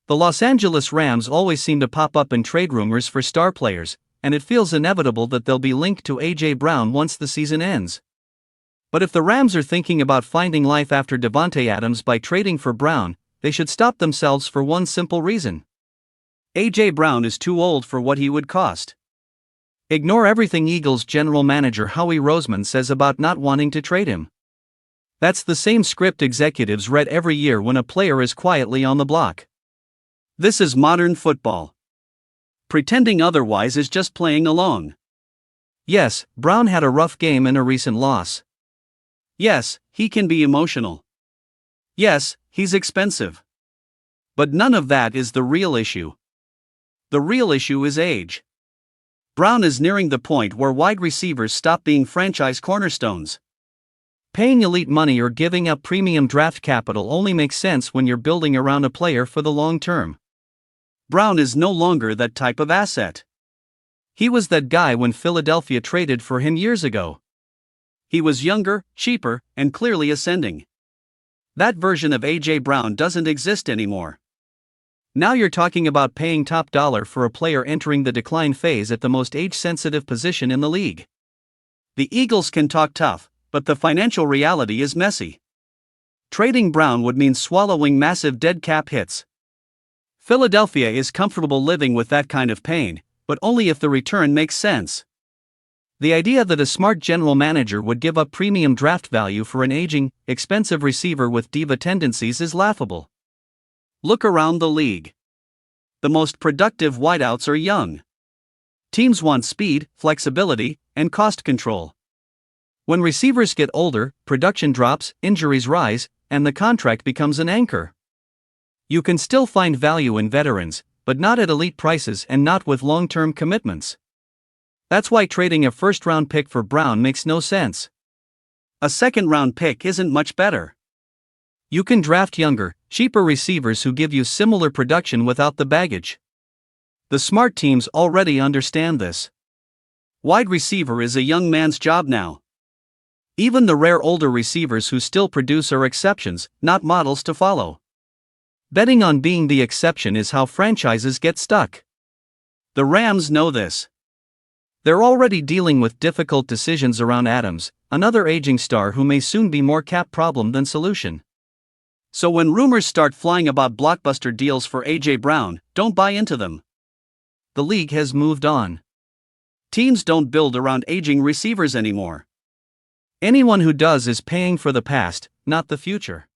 The Los Angeles Rams always seem to pop up in trade rumors for star players, and it feels inevitable that they'll be linked to A.J. Brown once the season ends. But if the Rams are thinking about finding life after Davante Adams by trading for Brown, they should stop themselves for one simple reason. A.J. Brown is too old for what he would cost. Ignore everything Eagles general manager Howie Roseman says about not wanting to trade him. That's the same script executives read every year when a player is quietly on the block. This is modern football. Pretending otherwise is just playing along. Yes, Brown had a rough game in a recent loss. Yes, he can be emotional. Yes, he's expensive. But none of that is the real issue. The real issue is age. Brown is nearing the point where wide receivers stop being franchise cornerstones. Paying elite money or giving up premium draft capital only makes sense when you're building around a player for the long term. Brown is no longer that type of asset. He was that guy when Philadelphia traded for him years ago. He was younger, cheaper, and clearly ascending. That version of A.J. Brown doesn't exist anymore. Now you're talking about paying top dollar for a player entering the decline phase at the most age-sensitive position in the league. The Eagles can talk tough, but the financial reality is messy. Trading Brown would mean swallowing massive dead cap hits. Philadelphia is comfortable living with that kind of pain, but only if the return makes sense. The idea that a smart general manager would give up premium draft value for an aging, expensive receiver with diva tendencies is laughable. Look around the league. The most productive wideouts are young. Teams want speed, flexibility, and cost control. When receivers get older, production drops, injuries rise, and the contract becomes an anchor. You can still find value in veterans, but not at elite prices and not with long-term commitments. That's why trading a first-round pick for Brown makes no sense. A second-round pick isn't much better. You can draft younger, cheaper receivers who give you similar production without the baggage. The smart teams already understand this. Wide receiver is a young man's job now. Even the rare older receivers who still produce are exceptions, not models to follow. Betting on being the exception is how franchises get stuck. The Rams know this. They're already dealing with difficult decisions around Adams, another aging star who may soon be more cap problem than solution. So when rumors start flying about blockbuster deals for A.J. Brown, don't buy into them. The league has moved on. Teams don't build around aging receivers anymore. Anyone who does is paying for the past, not the future.